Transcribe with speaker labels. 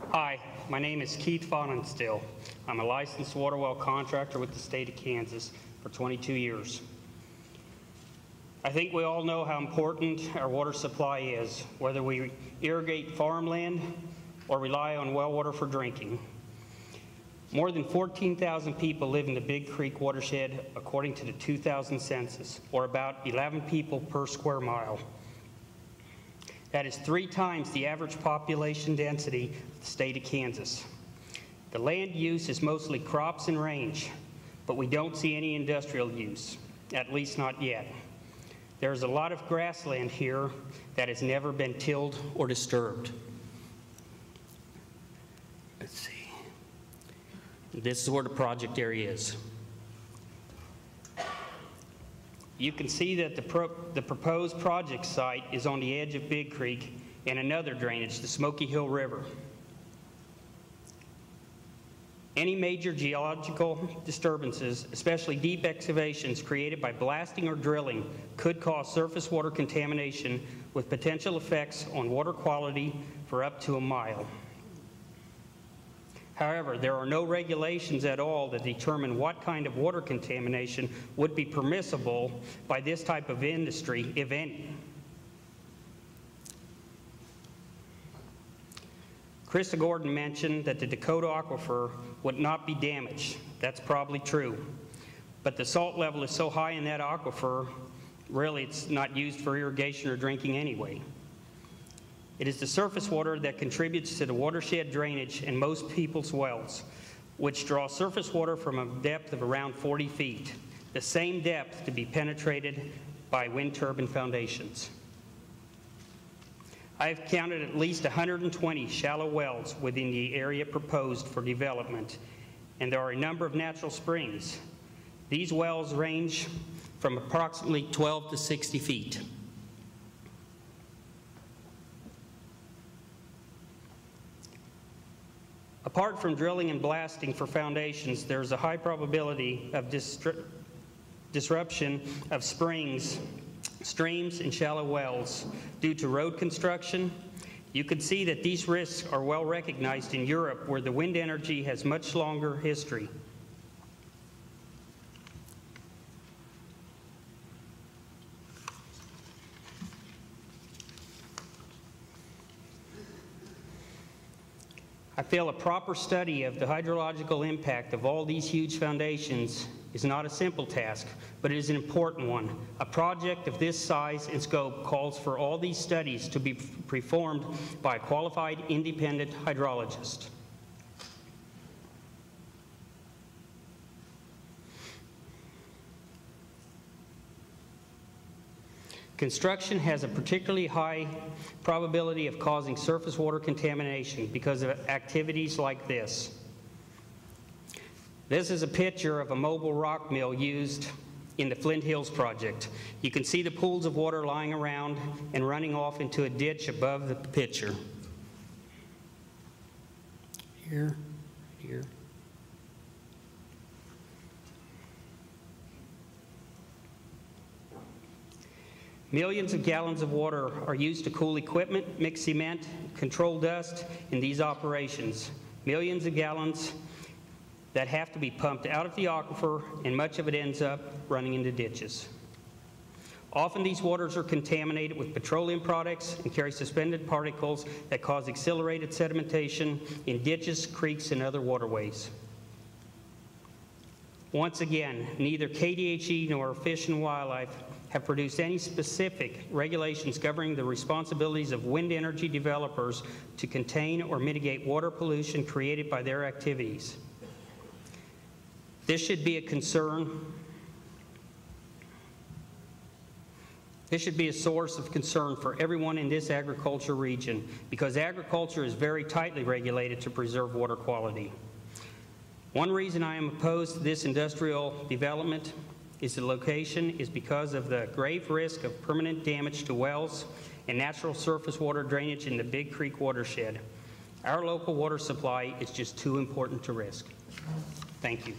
Speaker 1: Hi, my name is Keith Fonenstill. I'm a licensed water well contractor with the state of Kansas for 22 years. I think we all know how important our water supply is, whether we irrigate farmland or rely on well water for drinking. More than 14,000 people live in the Big Creek watershed according to the 2000 census, or about 11 people per square mile. That is 3 times the average population density of the state of Kansas. The land use is mostly crops and range, but we don't see any industrial use, at least not yet. There's a lot of grassland here that has never been tilled or disturbed. Let's see. This is where the project area is. You can see that the proposed project site is on the edge of Big Creek and another drainage, the Smoky Hill River. Any major geological disturbances, especially deep excavations created by blasting or drilling, could cause surface water contamination with potential effects on water quality for up to a mile. However, there are no regulations at all that determine what kind of water contamination would be permissible by this type of industry, if any. Krista Gordon mentioned that the Dakota aquifer would not be damaged. That's probably true. But the salt level is so high in that aquifer, really it's not used for irrigation or drinking anyway. It is the surface water that contributes to the watershed drainage in most people's wells, which draw surface water from a depth of around 40 feet, the same depth to be penetrated by wind turbine foundations. I have counted at least 120 shallow wells within the area proposed for development, and there are a number of natural springs. These wells range from approximately 12 to 60 feet. Apart from drilling and blasting for foundations, there's a high probability of disruption of springs, streams, and shallow wells due to road construction. You can see that these risks are well recognized in Europe, where the wind energy has much longer history. I feel a proper study of the hydrological impact of all these huge foundations is not a simple task, but it is an important one. A project of this size and scope calls for all these studies to be performed by a qualified independent hydrologist. Construction has a particularly high probability of causing surface water contamination because of activities like this. This is a picture of a mobile rock mill used in the Flint Hills project. You can see the pools of water lying around and running off into a ditch above the picture. Here, here. Millions of gallons of water are used to cool equipment, mix cement, control dust in these operations. Millions of gallons that have to be pumped out of the aquifer, and much of it ends up running into ditches. Often these waters are contaminated with petroleum products and carry suspended particles that cause accelerated sedimentation in ditches, creeks, and other waterways. Once again, neither KDHE nor Fish and Wildlife have produced any specific regulations governing the responsibilities of wind energy developers to contain or mitigate water pollution created by their activities. This should be a concern. This should be a source of concern for everyone in this agriculture region, because agriculture is very tightly regulated to preserve water quality. One reason I am opposed to this industrial development is the location is because of the grave risk of permanent damage to wells and natural surface water drainage in the Big Creek watershed. Our local water supply is just too important to risk. Thank you.